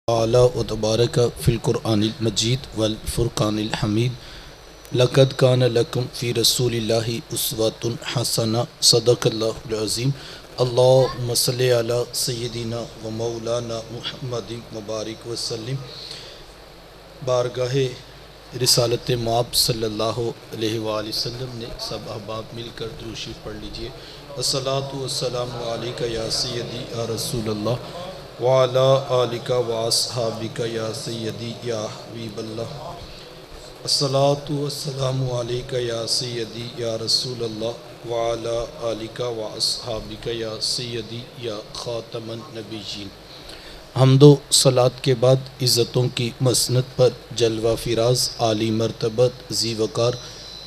تعالی و تبارک فی القرآن المجید والفرقان الحمید لقد کان لکم فی رسول اللہ اسوۃ حسنہ صدق اللہ العظیم اللہم صلی علی سیدنا و مولانا محمد مبارک وسلم۔ بارگاہ رسالت مآب صلی اللہ علیہ وآلہ وسلم نے سب احباب مل کر درود شریف پڑھ لیجئے۔ الصلاۃ والسلام علیک یا سیدی یا رسول اللہ وعلی آلک واصحابک یا سیدی یا حبیب اللہ۔ الصلاۃ والسلام علیک یا سیدی یا رسول اللہ وعلی آلک واصحابک یا سیدی یا خاتم النبیین۔ حمد و صلات کے بعد عزتوں کی مسند پر جلوہ فراز عالی مرتبت ذی وقار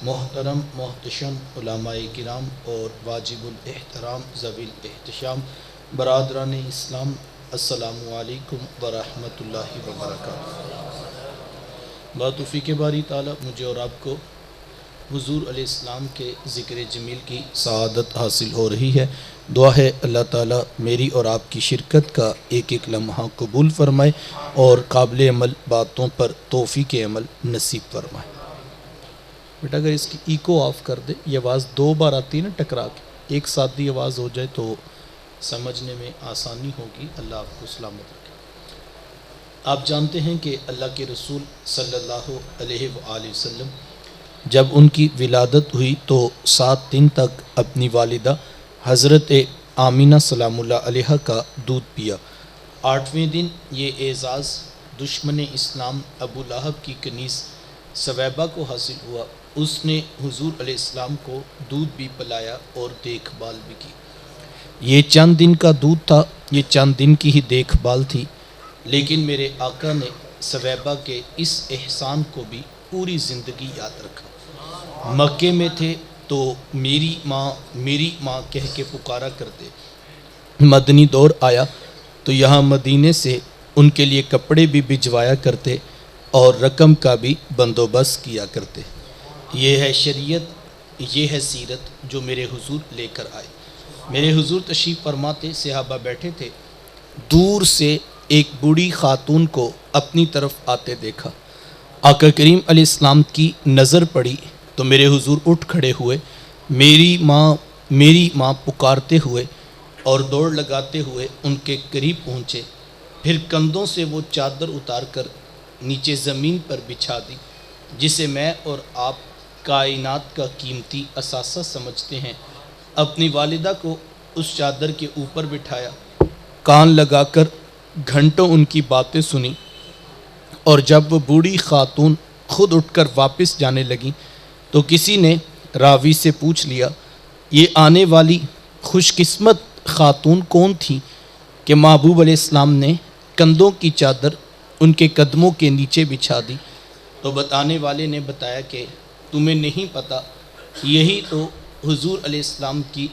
محترم محتشم علماء کرام اور واجب الاحترام ذوی الاحتشام برادران اسلام، السلام علیکم ورحمۃ اللہ وبرکاتہ۔ باتوفیق باری تعالیٰ مجھے اور آپ کو حضور علیہ السلام کے ذکر جمیل کی سعادت حاصل ہو رہی ہے۔ دعا ہے اللہ تعالیٰ میری اور آپ کی شرکت کا ایک ایک لمحہ قبول فرمائے اور قابل عمل باتوں پر توفیق عمل نصیب فرمائے۔ بیٹا اگر اس کی ایکو آف کر دے، یہ آواز دو بار آتی ہے نا ٹکرا کے، ایک ساتھ یہ آواز ہو جائے تو سمجھنے میں آسانی ہوگی۔ اللہ آپ کو سلامت رکھے۔ آپ جانتے ہیں کہ اللہ کے رسول صلی اللہ علیہ وآلہ وسلم جب ان کی ولادت ہوئی تو 7 دن تک اپنی والدہ حضرت آمینہ سلام اللہ علیہ کا دودھ پیا۔ 8ویں دن یہ اعزاز دشمن اسلام ابو لہب کی کنیز سویبہ کو حاصل ہوا۔ اس نے حضور علیہ السلام کو دودھ بھی پلایا اور دیکھ بھال بھی کی۔ یہ چند دن کا دودھ تھا، یہ چند دن کی ہی دیکھ بھال تھی، لیکن میرے آقا نے سویبہ کے اس احسان کو بھی پوری زندگی یاد رکھا۔ مکے میں تھے تو میری ماں کہہ کے پکارا کرتے، مدنی دور آیا تو یہاں مدینے سے ان کے لیے کپڑے بھی بھجوایا کرتے اور رقم کا بھی بندوبست کیا کرتے۔ یہ ہے شریعت، یہ ہے سیرت جو میرے حضور لے کر آئے۔ میرے حضور تشریف فرماتے، صحابہ بیٹھے تھے، دور سے ایک بوڑھی خاتون کو اپنی طرف آتے دیکھا۔ آقا کریم علیہ السلام کی نظر پڑی تو میرے حضور اٹھ کھڑے ہوئے، میری ماں پکارتے ہوئے اور دوڑ لگاتے ہوئے ان کے قریب پہنچے، پھر کندھوں سے وہ چادر اتار کر نیچے زمین پر بچھا دی جسے میں اور آپ کائنات کا قیمتی اثاثہ سمجھتے ہیں۔ اپنی والدہ کو اس چادر کے اوپر بٹھایا، کان لگا کر گھنٹوں ان کی باتیں سنی، اور جب وہ بوڑھی خاتون خود اٹھ کر واپس جانے لگیں تو کسی نے راوی سے پوچھ لیا، یہ آنے والی خوش قسمت خاتون کون تھی کہ محبوب علیہ السلام نے کندھوں کی چادر ان کے قدموں کے نیچے بچھا دی؟ تو بتانے والے نے بتایا کہ تمہیں نہیں پتہ، یہی تو حضور علیہ السلام کی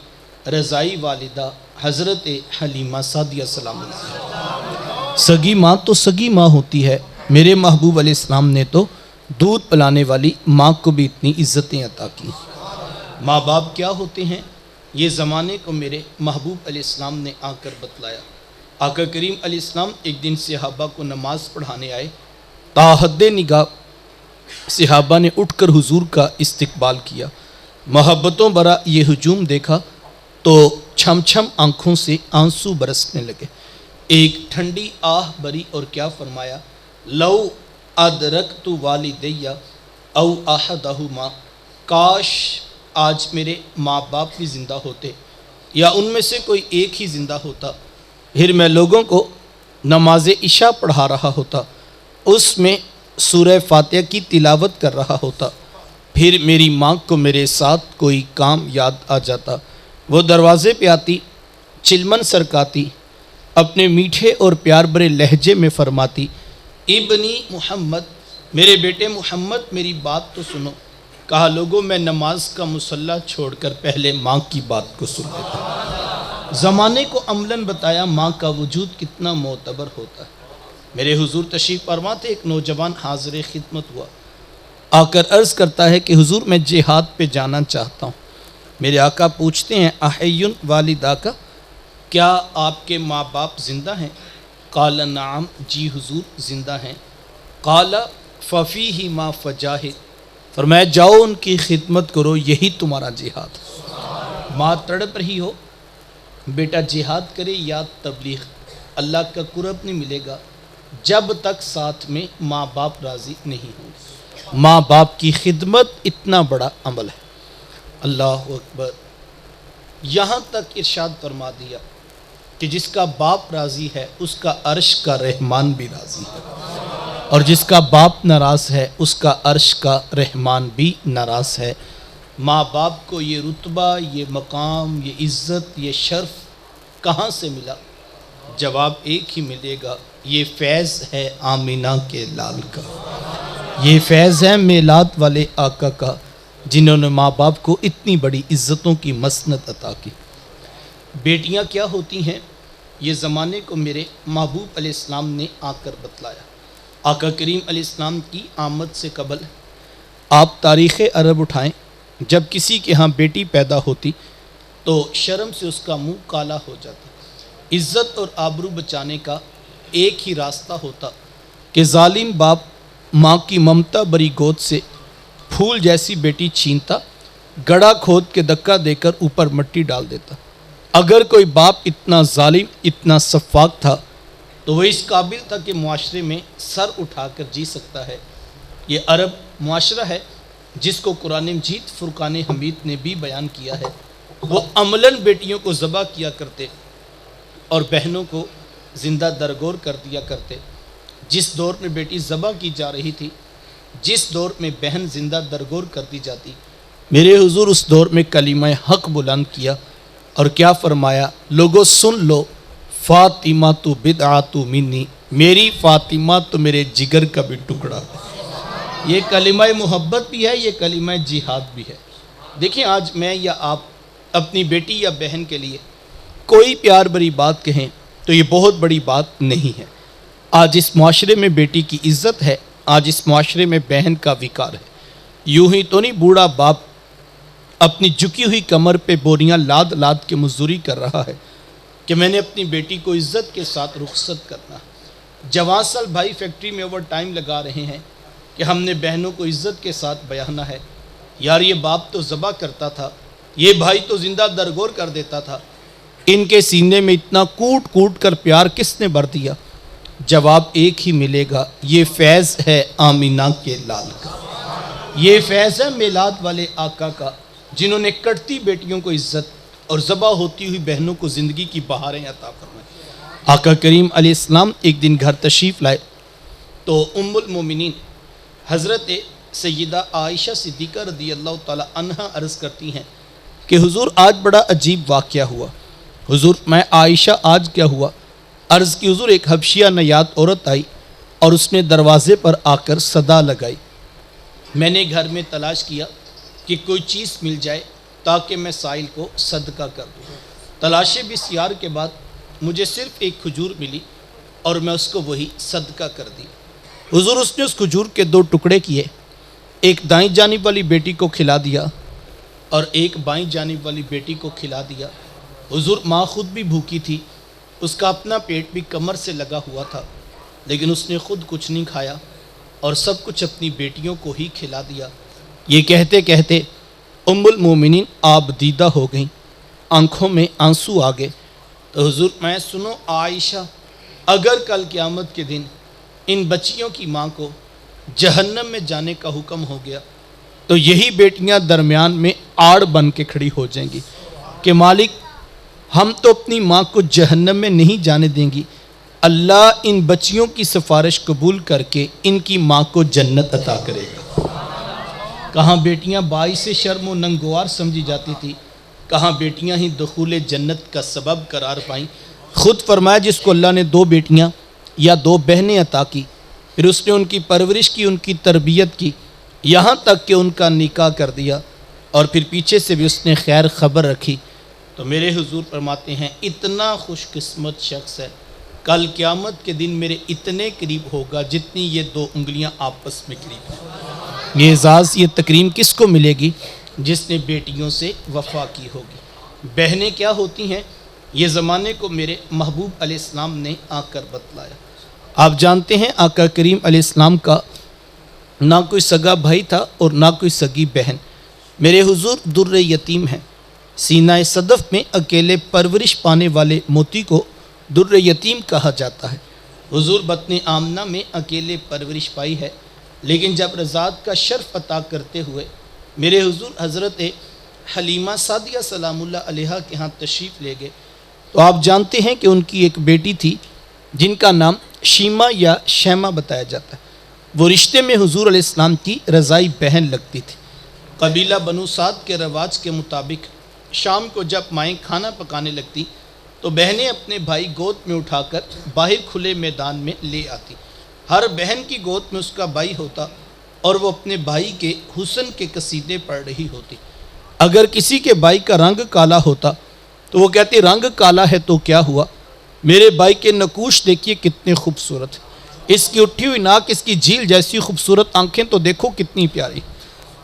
رضائی والدہ حضرت حلیمہ سعدیہ سلام اللہ۔ سگی ماں تو سگی ماں ہوتی ہے، میرے محبوب علیہ السلام نے تو دودھ پلانے والی ماں کو بھی اتنی عزتیں عطا کی۔ ماں باپ کیا ہوتے ہیں، یہ زمانے کو میرے محبوب علیہ السلام نے آ کر بتلایا۔ آقا کریم علیہ السلام ایک دن صحابہ کو نماز پڑھانے آئے، تاحد نگاہ صحابہ نے اٹھ کر حضور کا استقبال کیا۔ محبتوں برا یہ ہجوم دیکھا تو چھم چھم آنکھوں سے آنسو برسنے لگے۔ ایک ٹھنڈی آہ بری اور کیا فرمایا، لو ادرکت والدی او احدہما، کاش آج میرے ماں باپ بھی زندہ ہوتے یا ان میں سے کوئی ایک ہی زندہ ہوتا، پھر میں لوگوں کو نماز عشاء پڑھا رہا ہوتا، اس میں سورہ فاتحہ کی تلاوت کر رہا ہوتا، پھر میری ماں کو میرے ساتھ کوئی کام یاد آ جاتا، وہ دروازے پہ آتی، چلمن سرکاتی، اپنے میٹھے اور پیار بھرے لہجے میں فرماتی، ابنی محمد، میرے بیٹے محمد میری بات تو سنو۔ کہا لوگوں میں نماز کا مصلی چھوڑ کر پہلے ماں کی بات کو سن لیتا۔ زمانے کو عملاً بتایا ماں کا وجود کتنا معتبر ہوتا ہے۔ میرے حضور تشریف فرماتے، ایک نوجوان حاضر خدمت ہوا، آ کر عرض کرتا ہے کہ حضور میں جہاد پہ جانا چاہتا ہوں۔ میرے آقا پوچھتے ہیں، احیٌ والدہ کا، کیا آپ کے ماں باپ زندہ ہیں؟ قال نعم، جی حضور زندہ ہیں. قال ففیہ ما فجاہد، فرمایا جاؤ ان کی خدمت کرو، یہی تمہارا جہاد. ماں تڑپ رہی ہو، بیٹا جہاد کرے یا تبلیغ، اللہ کا قرب نہیں ملے گا جب تک ساتھ میں ماں باپ راضی نہیں ہوں. ماں باپ کی خدمت اتنا بڑا عمل ہے. اللہ اکبر. یہاں تک ارشاد فرما دیا کہ جس کا باپ راضی ہے اس کا عرش کا رحمان بھی راضی ہے، اور جس کا باپ ناراض ہے اس کا عرش کا رحمان بھی ناراض ہے. ماں باپ کو یہ رتبہ، یہ مقام، یہ عزت، یہ شرف کہاں سے ملا؟ جواب ایک ہی ملے گا، یہ فیض ہے آمینہ کے لال کا، یہ فیض ہے میلاد والے آقا کا، جنہوں نے ماں باپ کو اتنی بڑی عزتوں کی مسند عطا کی. بیٹیاں کیا ہوتی ہیں، یہ زمانے کو میرے محبوب علیہ السلام نے آ کر بتلایا. آقا کریم علیہ السلام کی آمد سے قبل آپ تاریخ عرب اٹھائیں، جب کسی کے ہاں بیٹی پیدا ہوتی تو شرم سے اس کا منہ کالا ہو جاتا. عزت اور آبرو بچانے کا ایک ہی راستہ ہوتا کہ ظالم باپ ماں کی ممتا بری گود سے پھول جیسی بیٹی چھینتا، گڑھا کھود کے دھکا دے کر اوپر مٹی ڈال دیتا. اگر کوئی باپ اتنا ظالم، اتنا سفاک تھا تو وہ اس قابل تھا کہ معاشرے میں سر اٹھا کر جی سکتا ہے. یہ عرب معاشرہ ہے جس کو قرآن مجید فرقان حمید نے بھی بیان کیا ہے. وہ عملاً بیٹیوں کو ذبح کیا کرتے اور بہنوں کو زندہ درگور کر دیا کرتے. جس دور میں بیٹی ذبح کی جا رہی تھی، جس دور میں بہن زندہ درگور کر دی جاتی، میرے حضور اس دور میں کلمہ حق بلند کیا اور کیا فرمایا؟ لوگوں سن لو، فاطمہ تو بدعۃ منی، میری فاطمہ تو میرے جگر کا بھی ٹکڑا ہے. یہ کلمہ محبت بھی ہے، یہ کلمہ جہاد بھی ہے. دیکھیں آج میں یا آپ اپنی بیٹی یا بہن کے لیے کوئی پیار بری بات کہیں تو یہ بہت بڑی بات نہیں ہے. آج اس معاشرے میں بیٹی کی عزت ہے، آج اس معاشرے میں بہن کا وقار ہے. یوں ہی تو نہیں بوڑھا باپ اپنی جھکی ہوئی کمر پہ بوریاں لاد لاد کے مزدوری کر رہا ہے کہ میں نے اپنی بیٹی کو عزت کے ساتھ رخصت کرنا. جوان سال بھائی فیکٹری میں اوور ٹائم لگا رہے ہیں کہ ہم نے بہنوں کو عزت کے ساتھ بیانا ہے. یار یہ باپ تو ذبح کرتا تھا، یہ بھائی تو زندہ درگور کر دیتا تھا، ان کے سینے میں اتنا کوٹ کوٹ کر پیار کس نے بھر دیا؟ جواب ایک ہی ملے گا، یہ فیض ہے آمینہ کے لال کا، یہ فیض ہے میلاد والے آقا کا، جنہوں نے کٹتی بیٹیوں کو عزت اور ذبح ہوتی ہوئی بہنوں کو زندگی کی بہاریں عطا فرمائیں. آقا کریم علیہ السلام ایک دن گھر تشریف لائے تو ام المومنین حضرت سیدہ عائشہ صدیقہ رضی اللہ تعالی عنہا عرض کرتی ہیں کہ حضور آج بڑا عجیب واقعہ ہوا. حضور میں عائشہ آج کیا ہوا؟ عرض کی حضور ایک حبشیہ نیاد عورت آئی اور اس نے دروازے پر آ کر صدا لگائی. میں نے گھر میں تلاش کیا کہ کوئی چیز مل جائے تاکہ میں سائل کو صدقہ کر دوں. تلاشِ بسیار کے بعد مجھے صرف ایک کھجور ملی اور میں اس کو وہی صدقہ کر دی. حضور اس نے اس کھجور کے 2 ٹکڑے کیے، ایک دائیں جانب والی بیٹی کو کھلا دیا اور ایک بائیں جانب والی بیٹی کو کھلا دیا. حضور ماں خود بھی بھوکی تھی، اس کا اپنا پیٹ بھی کمر سے لگا ہوا تھا، لیکن اس نے خود کچھ نہیں کھایا اور سب کچھ اپنی بیٹیوں کو ہی کھلا دیا. یہ کہتے کہتے ام المومنین آپ دیدہ ہو گئیں، آنکھوں میں آنسو آ گئے. تو حضور میں سنو عائشہ، اگر کل قیامت کے دن ان بچیوں کی ماں کو جہنم میں جانے کا حکم ہو گیا تو یہی بیٹیاں درمیان میں آڑ بن کے کھڑی ہو جائیں گی کہ مالک ہم تو اپنی ماں کو جہنم میں نہیں جانے دیں گی، اللہ ان بچیوں کی سفارش قبول کر کے ان کی ماں کو جنت عطا کرے گا. کہاں بیٹیاں باعث شرم و ننگوار سمجھی جاتی تھی، کہاں بیٹیاں ہی دخول جنت کا سبب قرار پائیں. خود فرمایا جس کو اللہ نے 2 بیٹیاں یا 2 بہنیں عطا کی، پھر اس نے ان کی پرورش کی، ان کی تربیت کی، یہاں تک کہ ان کا نکاح کر دیا اور پھر پیچھے سے بھی اس نے خیر خبر رکھی، تو میرے حضور فرماتے ہیں اتنا خوش قسمت شخص ہے کل قیامت کے دن میرے اتنے قریب ہوگا جتنی یہ 2 انگلیاں آپس میں قریب ہیں. یہ اعزاز، یہ تکریم کس کو ملے گی؟ جس نے بیٹیوں سے وفا کی ہوگی. بہنیں کیا ہوتی ہیں؟ یہ زمانے کو میرے محبوب علیہ السلام نے آ کر بتلایا۔ آپ جانتے ہیں آقا کریم علیہ السلام کا نہ کوئی سگا بھائی تھا اور نہ کوئی سگی بہن۔ میرے حضور در یتیم ہیں۔ سینہ صدف میں اکیلے پرورش پانے والے موتی کو در یتیم کہا جاتا ہے۔ حضور بطن آمنہ میں اکیلے پرورش پائی ہے، لیکن جب رضاعت کا شرف عطا کرتے ہوئے میرے حضور حضرت حلیمہ سعدیہ سلام اللہ علیہا کے ہاں تشریف لے گئے تو آپ جانتے ہیں کہ ان کی ایک بیٹی تھی جن کا نام شیمہ یا شیمہ بتایا جاتا ہے۔ وہ رشتے میں حضور علیہ السلام کی رضائی بہن لگتی تھی۔ قبیلہ بنو سعد کے رواج کے مطابق شام کو جب مائیں کھانا پکانے لگتی تو بہنیں اپنے بھائی گود میں اٹھا کر باہر کھلے میدان میں لے آتی۔ ہر بہن کی گود میں اس کا بھائی ہوتا اور وہ اپنے بھائی کے حسن کے قصیدے پڑھ رہی ہوتی۔ اگر کسی کے بھائی کا رنگ کالا ہوتا تو وہ کہتی رنگ کالا ہے تو کیا ہوا، میرے بھائی کے نقوش دیکھیے کتنے خوبصورت، اس کی اٹھی ہوئی ناک، اس کی جھیل جیسی خوبصورت آنکھیں تو دیکھو کتنی پیاری۔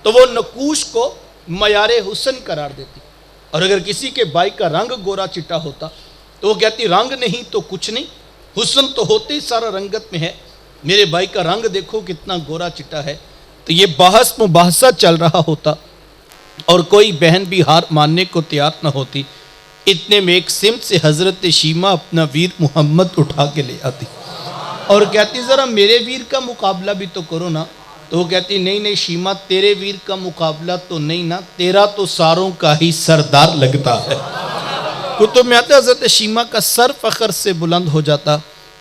تو وہ نقوش کو معیار حسن قرار دیتی۔ اور اگر کسی کے بھائی کا رنگ گورا چٹا ہوتا تو وہ کہتی رنگ نہیں تو کچھ نہیں، حسن تو ہوتے ہی سارا رنگت میں ہے، میرے بھائی کا رنگ دیکھو کتنا گورا چٹا ہے۔ تو یہ بحث مباحثہ چل رہا ہوتا اور کوئی بہن بھی ہار ماننے کو تیار نہ ہوتی۔ اتنے میں ایک سمت سے حضرت شیمہ اپنا ویر محمد اٹھا کے لے آتی اور کہتی ذرا میرے ویر کا مقابلہ بھی تو کرو نا۔ تو وہ کہتی نہیں شیمہ، تیرے ویر کا مقابلہ تو نہیں نا، تیرا تو ساروں کا ہی سردار لگتا ہے۔ کتب میں آتا ہے حضرت شیمہ کا سر فخر سے بلند ہو جاتا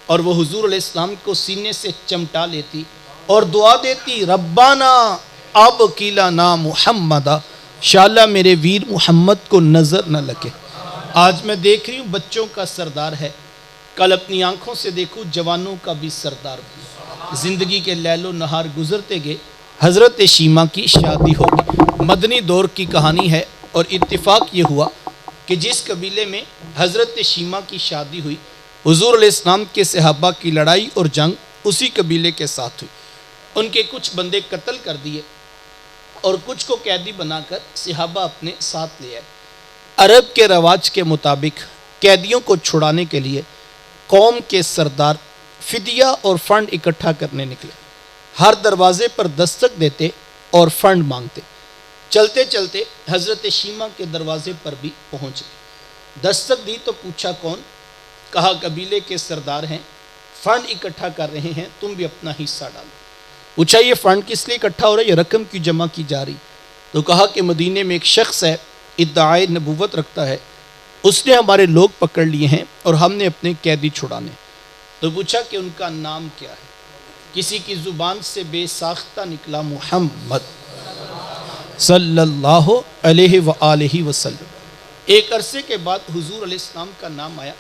اور وہ حضور علیہ السلام کو سینے سے چمٹا لیتی اور دعا دیتی ربانا اب کیلانا محمدہ، شاءاللہ میرے ویر محمد کو نظر نہ لگے۔ آج میں دیکھ رہی ہوں بچوں کا سردار ہے، کل اپنی آنکھوں سے دیکھوں جوانوں کا بھی سردار بھی۔ زندگی کے لیل و نہار گزرتے گئے، حضرت شیمہ کی شادی ہوگی۔ مدنی دور کی کہانی ہے اور اتفاق یہ ہوا کہ جس قبیلے میں حضرت شیمہ کی شادی ہوئی، حضور علیہ السلام کے صحابہ کی لڑائی اور جنگ اسی قبیلے کے ساتھ ہوئی۔ ان کے کچھ بندے قتل کر دیے اور کچھ کو قیدی بنا کر صحابہ اپنے ساتھ لے آئے۔ عرب کے رواج کے مطابق قیدیوں کو چھڑانے کے لیے قوم کے سردار فدیہ اور فنڈ اکٹھا کرنے نکلے۔ ہر دروازے پر دستک دیتے اور فنڈ مانگتے۔ چلتے چلتے حضرت شیمہ کے دروازے پر بھی پہنچ گئے۔ دستک دی تو پوچھا کون؟ کہا قبیلے کے سردار ہیں، فنڈ اکٹھا کر رہے ہیں، تم بھی اپنا حصہ ڈالو۔ پوچھا یہ فنڈ کس لیے اکٹھا ہو رہا ہے، یہ رقم کی جمع کی جا رہی؟ تو کہا کہ مدینے میں ایک شخص ہے، ادعائے نبوت رکھتا ہے، اس نے ہمارے لوگ پکڑ لیے ہیں اور ہم نے اپنے قیدی چھڑانے۔ تو پوچھا کہ ان کا نام کیا ہے؟ کسی کی زبان سے بے ساختہ نکلا محمد صلی اللہ علیہ وآلہ وسلم۔ ایک عرصے کے بعد حضور علیہ السلام کا نام آیا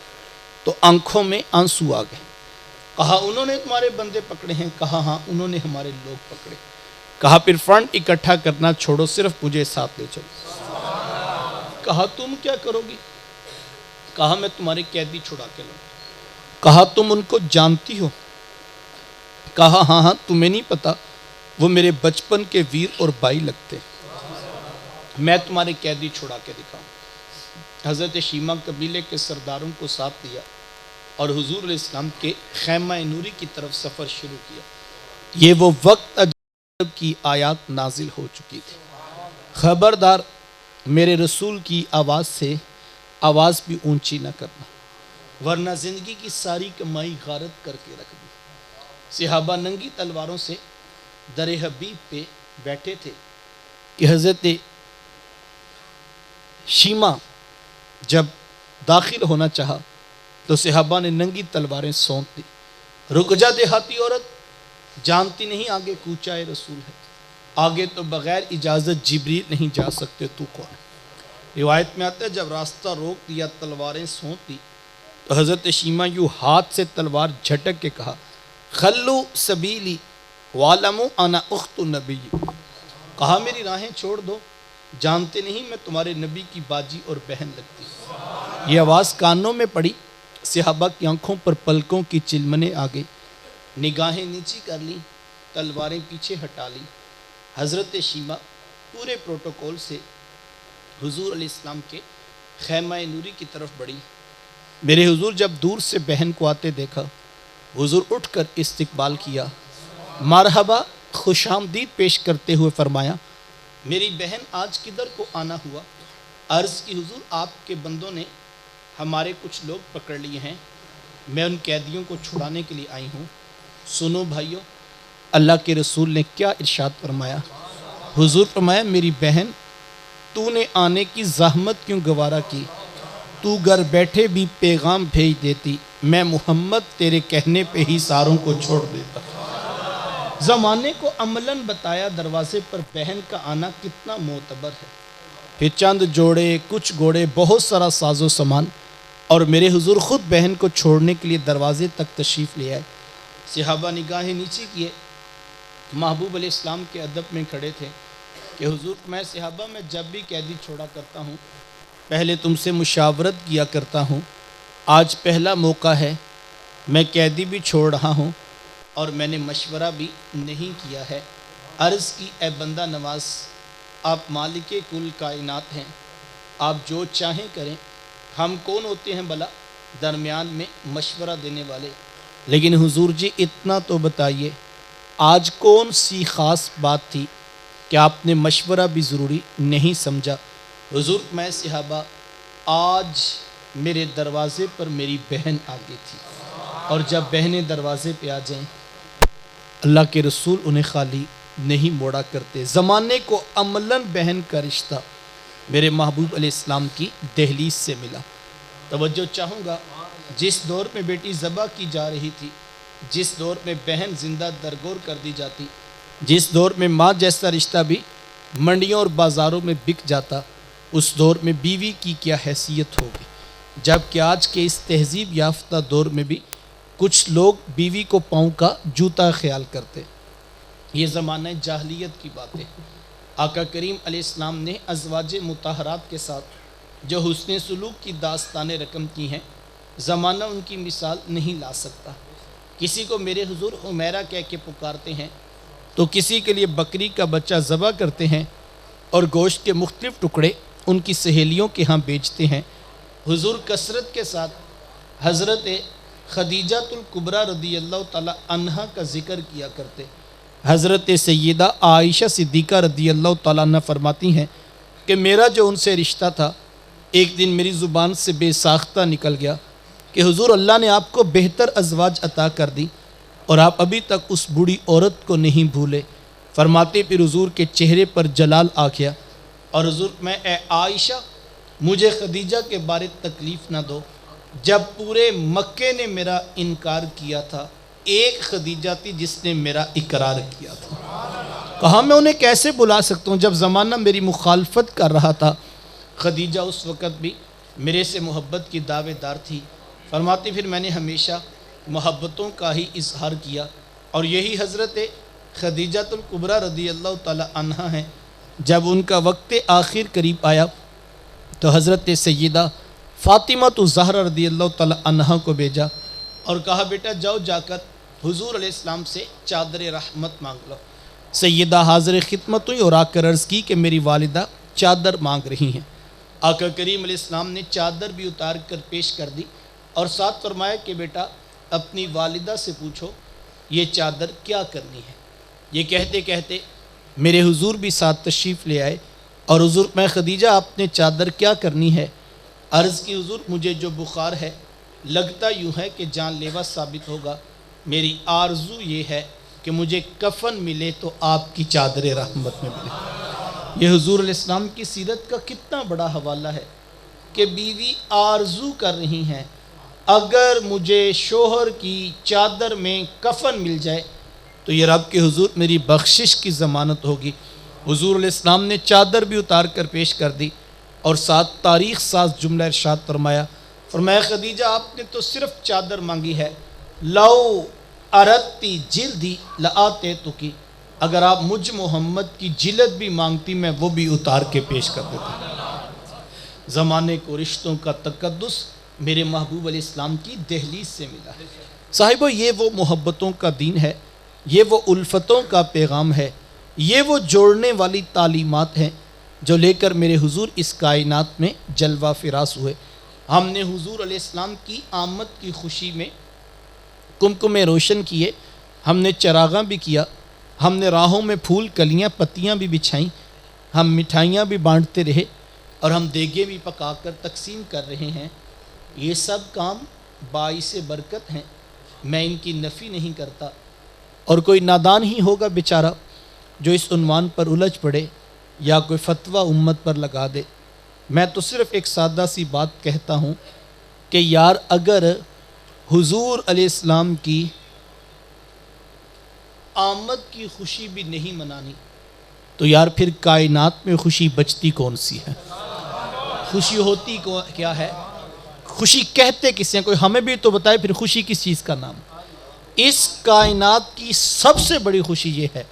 تو آنکھوں میں آنسو آ گئے۔ کہا انہوں نے تمہارے بندے پکڑے ہیں؟ کہا ہاں انہوں نے ہمارے لوگ پکڑے۔ کہا پھر فنڈ اکٹھا کرنا چھوڑو، صرف مجھے ساتھ لے چلو۔ کہا تم کیا کرو گی؟ کہا میں تمہارے قیدی چھڑا کے لاؤں۔ کہا تم ان کو جانتی ہو؟ کہا ہاں تمہیں نہیں پتا، وہ میرے بچپن کے ویر اور بھائی لگتے، میں تمہارے قیدی چھڑا کے دکھاؤں۔ حضرت شیمہ قبیلے کے سرداروں کو ساتھ لیا اور حضور علیہ السلام کے خیمہ نوری کی طرف سفر شروع کیا۔ یہ وہ وقت عجب کی آیات نازل ہو چکی تھی، خبردار میرے رسول کی آواز سے آواز بھی اونچی نہ کرنا ورنہ زندگی کی ساری کمائی غارت کر کے رکھ دی۔ صحابہ ننگی تلواروں سے در حبیب پہ بیٹھے تھے کہ حضرت شیمہ جب داخل ہونا چاہا تو صحابہ نے ننگی تلواریں سونت دی۔ رک جا دیہاتی عورت، جانتی نہیں آگے کوچہ رسول ہے، آگے تو بغیر اجازت جبریل نہیں جا سکتے، تو کون ہے؟ روایت میں آتا ہے جب راستہ روک دیا، تلواریں سونت دی تو حضرت شیمہ یوں ہاتھ سے تلوار جھٹک کے کہا خلو سبیلی وعلموا انا اخت نبی، کہا میری راہیں چھوڑ دو، جانتے نہیں میں تمہارے نبی کی باجی اور بہن لگتی۔ یہ آواز کانوں میں پڑی، صحابہ کی آنکھوں پر پلکوں کی چلمنے آ گئی، نگاہیں نیچی کر لی، تلواریں پیچھے ہٹا لی۔ حضرت شیمہ پورے پروٹوکول سے حضور علیہ السلام کے خیمہ نوری کی طرف بڑھی میرے حضور جب دور سے بہن کو آتے دیکھا، حضور اٹھ کر استقبال کیا، مرحبا خوش آمدید پیش کرتے ہوئے فرمایا، میری بہن آج کدھر کو آنا ہوا؟ عرض کی حضور آپ کے بندوں نے ہمارے کچھ لوگ پکڑ لیے ہیں، میں ان قیدیوں کو چھڑانے کے لیے آئی ہوں۔ سنو بھائیو، اللہ کے رسول نے کیا ارشاد فرمایا؟ حضور فرمایا، میری بہن تو نے آنے کی زحمت کیوں گوارا کی؟ تو گھر بیٹھے بھی پیغام بھیج دیتی، میں محمد تیرے کہنے پہ ہی ساروں کو چھوڑ دیتا۔ زمانے کو عملاً بتایا دروازے پر بہن کا آنا کتنا معتبر ہے۔ پھر چند جوڑے، کچھ گھوڑے، بہت سارا ساز و سامان، اور میرے حضور خود بہن کو چھوڑنے کے لیے دروازے تک تشریف لے آئے۔ صحابہ نگاہیں نیچے کیے، محبوب علیہ السلام کے ادب میں کھڑے تھے کہ حضور میں صحابہ میں جب بھی قیدی چھوڑا کرتا ہوں پہلے تم سے مشاورت کیا کرتا ہوں، آج پہلا موقع ہے، میں قیدی بھی چھوڑ رہا ہوں اور میں نے مشورہ بھی نہیں کیا ہے۔ عرض کی اے بندہ نواز، آپ مالک کل کائنات ہیں، آپ جو چاہیں کریں، ہم کون ہوتے ہیں بھلا درمیان میں مشورہ دینے والے؟ لیکن حضور جی اتنا تو بتائیے، آج کون سی خاص بات تھی کہ آپ نے مشورہ بھی ضروری نہیں سمجھا؟ حضور میں صحابہ، آج میرے دروازے پر میری بہن آ گئی تھی، اور جب بہنیں دروازے پہ آ جائیں اللہ کے رسول انہیں خالی نہیں موڑا کرتے۔ زمانے کو عملاً بہن کا رشتہ میرے محبوب علیہ السلام کی دہلیز سے ملا۔ توجہ چاہوں گا، جس دور میں بیٹی ذبح کی جا رہی تھی، جس دور میں بہن زندہ درگور کر دی جاتی، جس دور میں ماں جیسا رشتہ بھی منڈیوں اور بازاروں میں بک جاتا، اس دور میں بیوی کی کیا حیثیت ہوگی؟ جبکہ آج کے اس تہذیب یافتہ دور میں بھی کچھ لوگ بیوی کو پاؤں کا جوتا خیال کرتے۔ یہ زمانہ جاہلیت کی بات ہے۔ آقا کریم علیہ السلام نے ازواج مطہرات کے ساتھ جو حسن سلوک کی داستانیں رقم کی ہیں، زمانہ ان کی مثال نہیں لا سکتا۔ کسی کو میرے حضور حمیرہ کہہ کے پکارتے ہیں تو کسی کے لیے بکری کا بچہ ذبح کرتے ہیں اور گوشت کے مختلف ٹکڑے ان کی سہیلیوں کے ہاں بیچتے ہیں۔ حضور کثرت کے ساتھ حضرت خدیجہ الکبریٰ رضی اللہ تعالی عنہا کا ذکر کیا کرتے۔ حضرت سیدہ عائشہ صدیقہ رضی اللہ تعالیٰ عنہ فرماتی ہیں کہ میرا جو ان سے رشتہ تھا، ایک دن میری زبان سے بے ساختہ نکل گیا کہ حضور اللہ نے آپ کو بہتر ازواج عطا کر دی اور آپ ابھی تک اس بوڑھی عورت کو نہیں بھولے۔ فرماتے پھر حضور کے چہرے پر جلال آ گیا اور حضور میں اے عائشہ مجھے خدیجہ کے بارے تکلیف نہ دو، جب پورے مکے نے میرا انکار کیا تھا ایک خدیجہ تھی جس نے میرا اقرار کیا تھا۔ کہا میں انہیں کیسے بلا سکتا ہوں جب زمانہ میری مخالفت کر رہا تھا؟ خدیجہ اس وقت بھی میرے سے محبت کی دعوے دار تھی۔ فرماتی پھر میں نے ہمیشہ محبتوں کا ہی اظہار کیا، اور یہی حضرت خدیجہ الکبریٰ رضی اللہ تعالی عنہا ہیں۔ جب ان کا وقت آخر قریب آیا تو حضرت سیدہ فاطمہ الزہرا رضی اللہ تعالی عنہا کو بھیجا اور کہا بیٹا جاؤ جا کر حضور علیہ السلام سے چادر رحمت مانگ لو۔ سیدہ حاضر خدمت ہوئی اور آ کر عرض کی کہ میری والدہ چادر مانگ رہی ہیں۔ آقا کریم علیہ السلام نے چادر بھی اتار کر پیش کر دی اور ساتھ فرمایا کہ بیٹا اپنی والدہ سے پوچھو یہ چادر کیا کرنی ہے۔ یہ کہتے کہتے میرے حضور بھی ساتھ تشریف لے آئے اور حضور میں خدیجہ آپ نے چادر کیا کرنی ہے؟ عرض کی حضور مجھے جو بخار ہے لگتا یوں ہے کہ جان لیوا ثابت ہوگا، میری آرزو یہ ہے کہ مجھے کفن ملے تو آپ کی چادر رحمت میں ملے۔ یہ حضور علیہ السلام کی سیرت کا کتنا بڑا حوالہ ہے کہ بیوی آرزو کر رہی ہیں اگر مجھے شوہر کی چادر میں کفن مل جائے تو یہ رب کے حضور میری بخشش کی ضمانت ہوگی۔ حضور علیہ السلام نے چادر بھی اتار کر پیش کر دی اور ساتھ تاریخ ساز جملہ ارشاد فرمایا خدیجہ آپ نے تو صرف چادر مانگی ہے، لو اردتی جلدی لآتے تو کی، اگر آپ مجھ محمد کی جلد بھی مانگتی میں وہ بھی اتار کے پیش کر دیتا۔ زمانے کو رشتوں کا تقدس میرے محبوب علیہ السلام کی دہلیز سے ملا ہے۔ صاحبو یہ وہ محبتوں کا دین ہے، یہ وہ الفتوں کا پیغام ہے، یہ وہ جوڑنے والی تعلیمات ہیں جو لے کر میرے حضور اس کائنات میں جلوہ فراز ہوئے۔ ہم نے حضور علیہ السلام کی آمد کی خوشی میں کمکمے روشن کیے، ہم نے چراغاں بھی کیا، ہم نے راہوں میں پھول کلیاں پتیاں بھی بچھائیں، ہم مٹھائیاں بھی بانٹتے رہے اور ہم دیگیں بھی پکا کر تقسیم کر رہے ہیں۔ یہ سب کام باعث برکت ہیں، میں ان کی نفی نہیں کرتا۔ اور کوئی نادان ہی ہوگا بیچارہ جو اس عنوان پر الجھ پڑے یا کوئی فتویٰ امت پر لگا دے۔ میں تو صرف ایک سادہ سی بات کہتا ہوں کہ یار اگر حضور علیہ السلام کی آمد کی خوشی بھی نہیں منانی تو یار پھر کائنات میں خوشی بچتی کون سی ہے؟ خوشی ہوتی کیا ہے؟ خوشی کہتے کس ہیں؟ کوئی ہمیں بھی تو بتائے پھر خوشی کس چیز کا نام؟ اس کائنات کی سب سے بڑی خوشی یہ ہے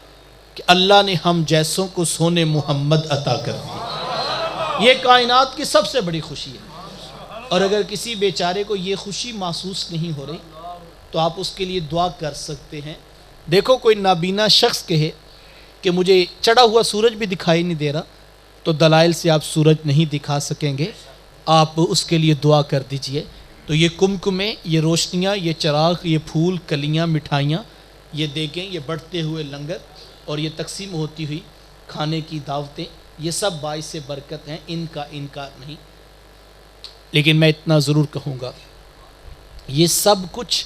کہ اللہ نے ہم جیسوں کو سونے محمد عطا کر دی۔ یہ کائنات کی سب سے بڑی خوشی ہے۔ اور اگر کسی بیچارے کو یہ خوشی محسوس نہیں ہو رہی تو آپ اس کے لیے دعا کر سکتے ہیں۔ دیکھو کوئی نابینا شخص کہے کہ مجھے چڑھا ہوا سورج بھی دکھائی نہیں دے رہا، تو دلائل سے آپ سورج نہیں دکھا سکیں گے، آپ اس کے لیے دعا کر دیجئے۔ تو یہ کمکمے، یہ روشنیاں، یہ چراغ، یہ پھول کلیاں مٹھائیاں، یہ دیگیں، یہ بڑھتے ہوئے لنگر اور یہ تقسیم ہوتی ہوئی کھانے کی دعوتیں، یہ سب باعث برکت ہیں، ان کا انکار نہیں۔ لیکن میں اتنا ضرور کہوں گا، یہ سب کچھ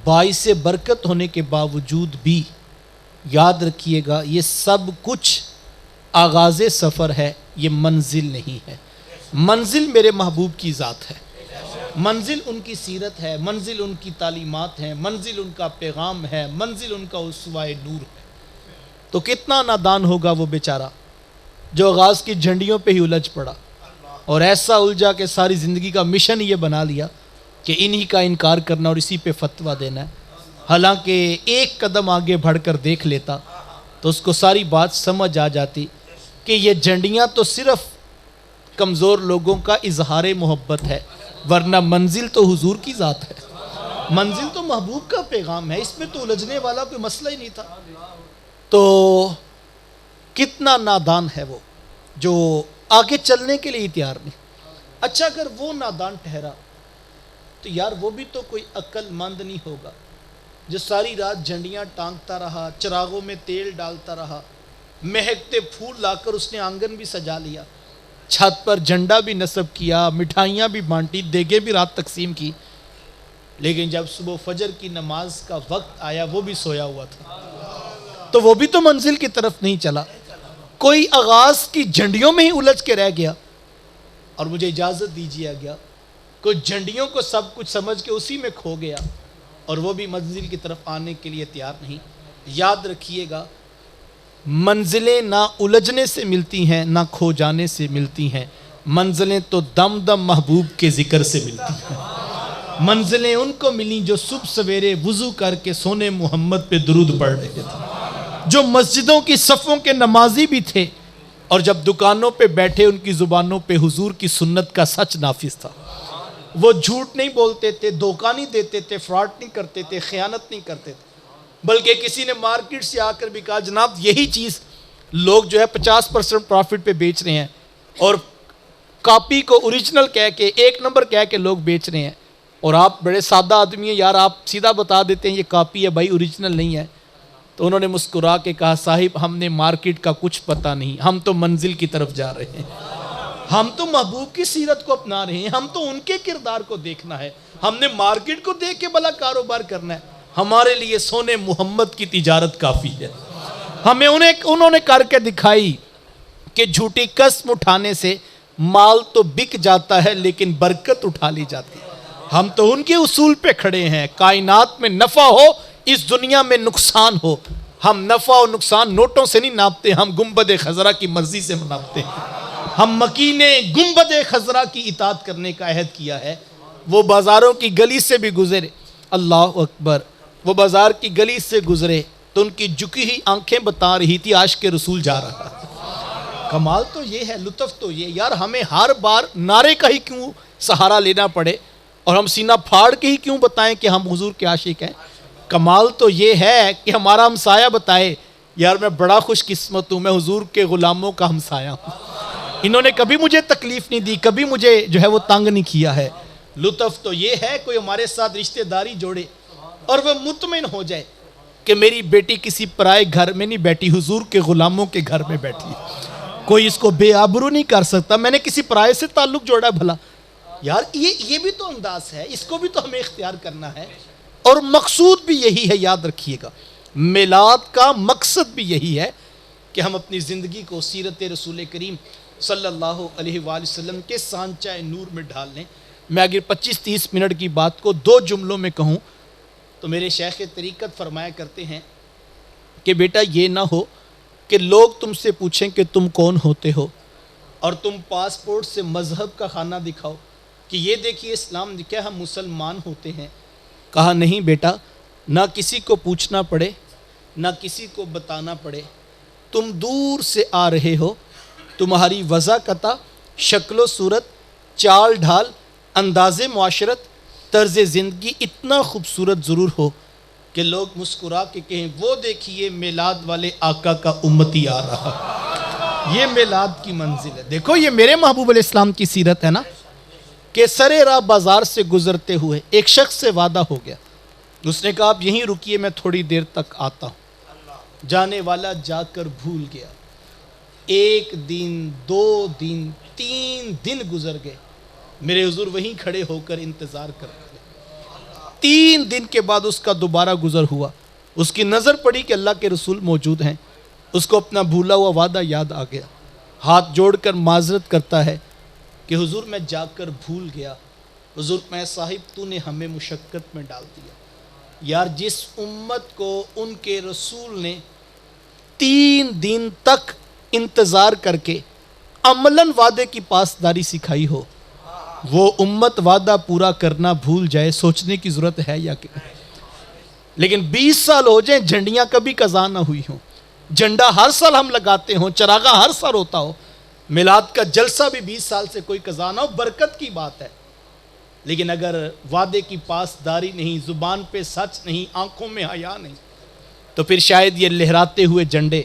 باعث برکت ہونے کے باوجود بھی یاد رکھیے گا یہ سب کچھ آغاز سفر ہے، یہ منزل نہیں ہے۔ منزل میرے محبوب کی ذات ہے، منزل ان کی سیرت ہے، منزل ان کی تعلیمات ہیں، منزل ان کا پیغام ہے، منزل ان کا اسوہ نور ہے۔ تو کتنا نادان ہوگا وہ بیچارہ جو آغاز کی جھنڈیوں پہ ہی الجھ پڑا اور ایسا الجھا کہ ساری زندگی کا مشن یہ بنا لیا کہ انہی کا انکار کرنا اور اسی پہ فتویٰ دینا ہے۔ حالانکہ ایک قدم آگے بڑھ کر دیکھ لیتا تو اس کو ساری بات سمجھ آ جاتی کہ یہ جھنڈیاں تو صرف کمزور لوگوں کا اظہار محبت ہے، ورنہ منزل تو حضور کی ذات ہے، منزل تو محبوب کا پیغام ہے، اس میں تو الجھنے والا کوئی مسئلہ ہی نہیں تھا۔ تو کتنا نادان ہے وہ جو آگے چلنے کے لیے تیار نہیں۔ اچھا اگر وہ نادان ٹھہرا تو یار وہ بھی تو کوئی عقل مند نہیں ہوگا جو ساری رات جھنڈیاں ٹانگتا رہا، چراغوں میں تیل ڈالتا رہا، مہکتے پھول لا کر اس نے آنگن بھی سجا لیا، چھت پر جھنڈا بھی نصب کیا، مٹھائیاں بھی بانٹی، دیگیں بھی رات تقسیم کی، لیکن جب صبح فجر کی نماز کا وقت آیا وہ بھی سویا ہوا تھا، تو وہ بھی تو منزل کی طرف نہیں چلا، کوئی آغاز کی جھنڈیوں میں ہی الجھ کے رہ گیا۔ اور مجھے اجازت دیجیے گیا کوئی جھنڈیوں کو سب کچھ سمجھ کے اسی میں کھو گیا اور وہ بھی منزل کی طرف آنے کے لیے تیار نہیں۔ یاد رکھیے گا منزلیں نہ الجھنے سے ملتی ہیں نہ کھو جانے سے ملتی ہیں، منزلیں تو دم دم محبوب کے ذکر سے ملتی ہیں۔ منزلیں ان کو ملیں جو صبح سویرے وضو کر کے سونے محمد پہ درود پڑھ رہے تھے، جو مسجدوں کی صفوں کے نمازی بھی تھے اور جب دکانوں پہ بیٹھے ان کی زبانوں پہ حضور کی سنت کا سچ نافذ تھا۔ وہ جھوٹ نہیں بولتے تھے، دھوکہ نہیں دیتے تھے، فراڈ نہیں کرتے تھے، خیانت نہیں کرتے تھے، بلکہ کسی نے مارکیٹ سے آ کر بھی کہا جناب یہی چیز لوگ جو ہے 50% پروفٹ پہ بیچ رہے ہیں اور کاپی کو اوریجنل کہہ کے 1 نمبر کہہ کے لوگ بیچ رہے ہیں، اور آپ بڑے سادہ آدمی ہیں یار، آپ سیدھا بتا دیتے ہیں یہ کاپی ہے بھائی، اوریجنل نہیں ہے۔ تو انہوں نے مسکرا کے کہا صاحب ہم نے مارکیٹ کا کچھ پتہ نہیں، ہم تو منزل کی طرف جا رہے ہیں، ہم تو محبوب کی سیرت کو اپنا رہے ہیں، ہم تو ان کے کردار کو دیکھنا ہے، ہم نے مارکیٹ کو دیکھ کے بھلا کاروبار کرنا ہے، ہمارے لیے سونے محمد کی تجارت کافی ہے۔ ہمیں انہوں نے کر کے دکھائی کہ جھوٹی قسم اٹھانے سے مال تو بک جاتا ہے لیکن برکت اٹھا لی جاتی ہے۔ ہم تو ان کے اصول پہ کھڑے ہیں، کائنات میں نفع ہو اس دنیا میں نقصان ہو، ہم نفع و نقصان نوٹوں سے نہیں ناپتے، ہم گنبد خضرا کی مرضی سے ناپتے ہیں۔ ہم مکی نے گنبد خضرا کی اطاعت کرنے کا عہد کیا ہے۔ وہ بازاروں کی گلی سے بھی گزرے، اللہ اکبر، وہ بازار کی گلی سے گزرے تو ان کی جھکی ہوئی آنکھیں بتا رہی تھی عاشق رسول جا رہا ہے۔ کمال تو یہ ہے، لطف تو یہ، یار ہمیں ہر بار نعرے کا ہی کیوں سہارا لینا پڑے اور ہم سینہ پھاڑ کے ہی کیوں بتائیں کہ ہم حضور کے عاشق ہیں؟ کمال تو یہ ہے کہ ہمارا ہمسایہ بتائے یار میں بڑا خوش قسمت ہوں، میں حضور کے غلاموں کا ہمسایہ ہوں۔ انہوں نے کبھی مجھے تکلیف نہیں دی، کبھی مجھے جو ہے وہ تنگ نہیں کیا ہے۔ لطف تو یہ ہے کوئی ہمارے ساتھ رشتہ داری جوڑے اور وہ مطمئن ہو جائے کہ میری بیٹی کسی پرائے گھر میں نہیں بیٹھی، حضور کے غلاموں کے گھر میں بیٹھی، کوئی اس کو بے آبرو نہیں کر سکتا، میں نے کسی پرائے سے تعلق جوڑا بھلا۔ یار یہ بھی تو انداز ہے، اس کو بھی تو ہمیں اختیار کرنا ہے، اور مقصود بھی یہی ہے، یاد رکھیے گا، میلاد کا مقصد بھی یہی ہے کہ ہم اپنی زندگی کو سیرت رسول کریم صلی اللہ علیہ وآلہ وسلم کے سانچہ نور میں ڈھال لیں۔ میں اگر 25-30 منٹ کی بات کو 2 جملوں میں کہوں تو میرے شیخ طریقت فرمایا کرتے ہیں کہ بیٹا یہ نہ ہو کہ لوگ تم سے پوچھیں کہ تم کون ہوتے ہو اور تم پاسپورٹ سے مذہب کا خانہ دکھاؤ کہ یہ دیکھیے اسلام کیا ہم مسلمان ہوتے ہیں۔ کہا نہیں بیٹا، نہ کسی کو پوچھنا پڑے نہ کسی کو بتانا پڑے، تم دور سے آ رہے ہو، تمہاری وضاقتہ، شکل و صورت، چال ڈھال، انداز معاشرت، طرز زندگی اتنا خوبصورت ضرور ہو کہ لوگ مسکرا کے کہیں وہ دیکھیے میلاد والے آقا کا امتی آ رہا۔ یہ میلاد کی منزل ہے۔ دیکھو یہ میرے محبوب علیہ السلام کی سیرت ہے نا، کہ سرے راہ بازار سے گزرتے ہوئے ایک شخص سے وعدہ ہو گیا، اس نے کہا آپ یہیں رکیے میں تھوڑی دیر تک آتا ہوں۔ جانے والا جا کر بھول گیا، 1 دن 2 دن 3 دن گزر گئے، میرے حضور وہیں کھڑے ہو کر انتظار کر رہے۔ 3 دن کے بعد اس کا دوبارہ گزر ہوا، اس کی نظر پڑی کہ اللہ کے رسول موجود ہیں، اس کو اپنا بھولا ہوا وعدہ یاد آ گیا، ہاتھ جوڑ کر معذرت کرتا ہے کہ حضور میں جا کر بھول گیا، حضور میں صاحب تو نے ہمیں مشقت میں ڈال دیا۔ یار جس امت کو ان کے رسول نے 3 دن تک انتظار کر کے عملاً وعدے کی پاسداری سکھائی ہو، وہ امت وعدہ پورا کرنا بھول جائے، سوچنے کی ضرورت ہے یا کہ؟ لیکن 20 سال ہو جائیں جھنڈیاں کبھی قضا نہ ہوئی ہوں، جھنڈا ہر سال ہم لگاتے ہوں، چراغاں ہر سال ہوتا ہو، میلاد کا جلسہ بھی 20 سال سے کوئی قضا نہ ہو، برکت کی بات ہے۔ لیکن اگر وعدے کی پاسداری نہیں، زبان پہ سچ نہیں، آنکھوں میں حیا نہیں، تو پھر شاید یہ لہراتے ہوئے جھنڈے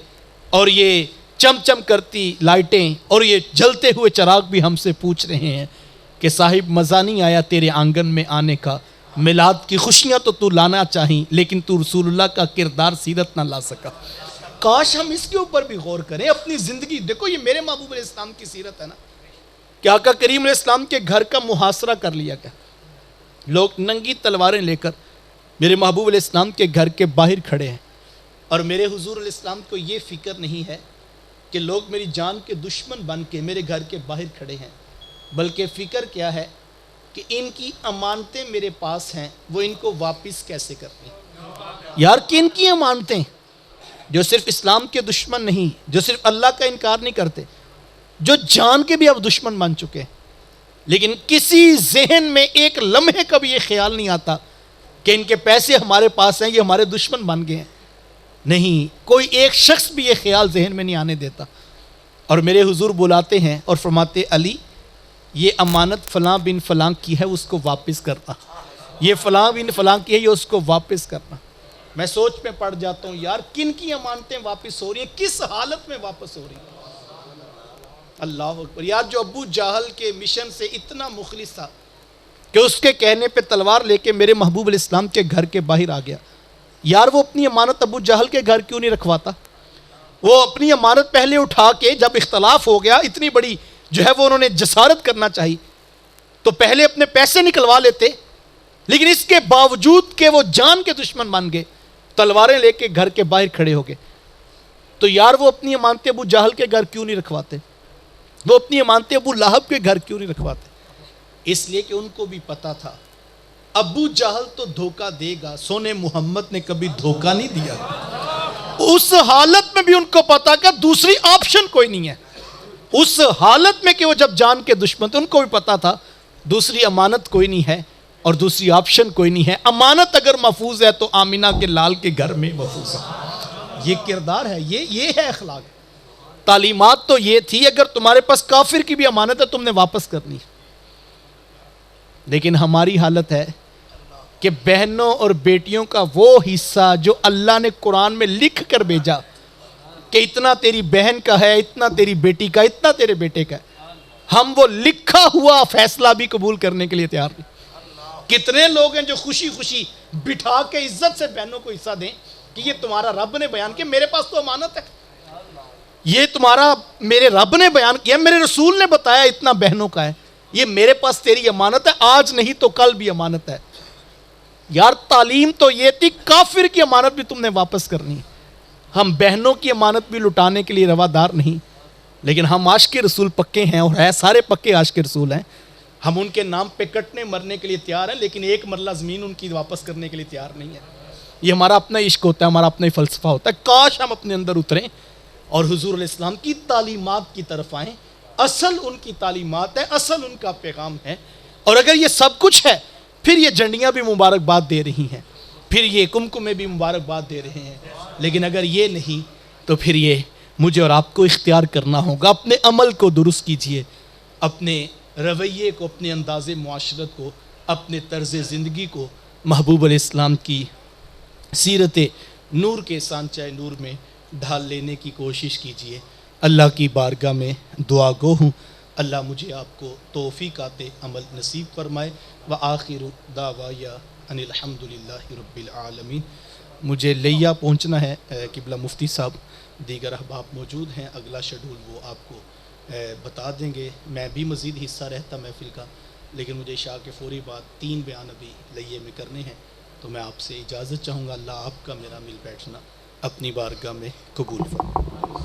اور یہ چم چم کرتی لائٹیں اور یہ جلتے ہوئے چراغ بھی ہم سے پوچھ رہے ہیں کہ صاحب مزہ نہیں آیا تیرے آنگن میں آنے کا، میلاد کی خوشیاں تو لانا چاہیں لیکن تو رسول اللہ کا کردار سیرت نہ لا سکا۔ کاش ہم اس کے اوپر بھی غور کریں اپنی زندگی۔ دیکھو یہ میرے محبوب علیہ السلام کی سیرت ہے نا، کہ آقا کریم علیہ السلام کے گھر کا محاصرہ کر لیا گیا، لوگ ننگی تلواریں لے کر میرے محبوب علیہ السلام کے گھر کے باہر کھڑے ہیں، اور میرے حضور علیہ السلام کو یہ فکر نہیں ہے کہ لوگ میری جان کے دشمن بن کے میرے گھر کے باہر کھڑے ہیں، بلکہ فکر کیا ہے کہ ان کی امانتیں میرے پاس ہیں، وہ ان کو واپس کیسے کرتے ہیں۔ یار کن کی امانتیں؟ جو صرف اسلام کے دشمن نہیں، جو صرف اللہ کا انکار نہیں کرتے، جو جان کے بھی اب دشمن بن چکے ہیں، لیکن کسی ذہن میں ایک لمحے کا بھی یہ خیال نہیں آتا کہ ان کے پیسے ہمارے پاس ہیں، یہ ہمارے دشمن بن گئے ہیں۔ نہیں، کوئی ایک شخص بھی یہ خیال ذہن میں نہیں آنے دیتا۔ اور میرے حضور بلاتے ہیں اور فرماتے علی یہ امانت فلاں بن فلاں کی ہے، اس کو واپس کرنا، یہ فلاں بن فلاں کی ہے، یہ اس کو واپس کرنا۔ میں سوچ میں پڑ جاتا ہوں یار کن کی امانتیں واپس ہو رہی ہیں، کس حالت میں واپس ہو رہی ہیں۔ اللہ اکبر۔ یار جو ابو جہل کے مشن سے اتنا مخلص تھا کہ اس کے کہنے پہ تلوار لے کے میرے محبوب علیہ السلام کے گھر کے باہر آ گیا، یار وہ اپنی امانت ابو جہل کے گھر کیوں نہیں رکھواتا؟ وہ اپنی امانت پہلے اٹھا کے، جب اختلاف ہو گیا اتنی بڑی جو ہے وہ انہوں نے جسارت کرنا چاہی تو پہلے اپنے پیسے نکلوا لیتے، لیکن اس کے باوجود کہ وہ جان کے دشمن بن گئے، تلواریں لے کے گھر کے باہر کھڑے ہو گئے۔ تو یار وہ اپنی امانتیں ابو جہل کے گھر کیوں نہیں رکھواتے؟ وہ اپنی امانتیں ابو لہب کے گھر کیوں نہیں رکھواتے؟ اس لیے کہ ان کو بھی پتا تھا ابو جہل تو دھوکہ دے گا، سونے محمد نے کبھی دھوکہ نہیں دیا۔ اس حالت میں بھی ان کو پتا کہ دوسری آپشن کوئی نہیں ہے، اس حالت میں کہ وہ جب جان کے دشمن تھے، ان کو بھی پتا تھا دوسری امانت کوئی نہیں ہے اور دوسری آپشن کوئی نہیں ہے۔ امانت اگر محفوظ ہے تو آمینہ کے لال کے گھر میں محفوظ ہے۔ یہ کردار ہے، یہ ہے اخلاق۔ تعلیمات تو یہ تھی اگر تمہارے پاس کافر کی بھی امانت ہے تم نے واپس کرنی، لیکن ہماری حالت ہے کہ بہنوں اور بیٹیوں کا وہ حصہ جو اللہ نے قرآن میں لکھ کر بھیجا کہ اتنا تیری بہن کا ہے، اتنا تیری بیٹی کا، اتنا تیرے بیٹے کا ہے، ہم وہ لکھا ہوا فیصلہ بھی قبول کرنے کے لیے تیار نہیں۔ کتنے لوگ ہیں جو خوشی خوشی بٹھا کے عزت سے بہنوں کو حصہ دیں کہ یہ تمہارا رب نے بیان کیا، میرے پاس تو امانت ہے، یہ تمہارا میرے رب نے بیان کیا، میرے رسول نے بتایا اتنا بہنوں کا ہے، یہ میرے پاس تیری امانت ہے، آج نہیں تو کل بھی امانت ہے۔ یار تعلیم تو یہ تھی، کافر کی امانت بھی تم نے واپس کرنی ہے۔ ہم بہنوں کی امانت بھی لٹانے کے لیے روادار نہیں، لیکن ہم عاشق رسول پکے ہیں، اور ہے سارے پکے عاشق رسول ہیں، ہم ان کے نام پہ کٹنے مرنے کے لیے تیار ہیں، لیکن ایک مرلہ زمین ان کی واپس کرنے کے لیے تیار نہیں ہے۔ یہ ہمارا اپنا عشق ہوتا ہے، ہمارا اپنا ہی فلسفہ ہوتا ہے۔ کاش ہم اپنے اندر اتریں اور حضور علیہ السلام کی تعلیمات کی طرف آئیں۔ اصل ان کی تعلیمات ہے، اصل ان کا پیغام ہے، اور اگر یہ سب کچھ ہے پھر یہ جھنڈیاں بھی مبارکباد دے رہی ہیں، پھر یہ کمکمے بھی مبارکباد دے رہے ہیں، لیکن اگر یہ نہیں تو پھر یہ مجھے اور آپ کو اختیار کرنا ہوگا۔ اپنے عمل کو درست کیجئے، اپنے رویے کو، اپنے انداز معاشرت کو، اپنے طرز زندگی کو محبوب علیہ السلام کی سیرت نور کے سانچہ نور میں ڈھال لینے کی کوشش کیجئے۔ اللہ کی بارگاہ میں دعا گو ہوں، اللہ مجھے آپ کو توفیقات عمل نصیب فرمائے۔ وآخر دعوایا ان الحمدللہ رب العالمین۔ مجھے لیا پہنچنا ہے، قبلہ مفتی صاحب دیگر احباب موجود ہیں، اگلا شیڈول وہ آپ کو بتا دیں گے۔ میں بھی مزید حصہ رہتا محفل کا، لیکن مجھے عشاء کے فوری بعد 3 بیان ابھی لئیے میں کرنے ہیں، تو میں آپ سے اجازت چاہوں گا۔ اللہ آپ کا میرا مل بیٹھنا اپنی بارگاہ میں قبول فرمائے۔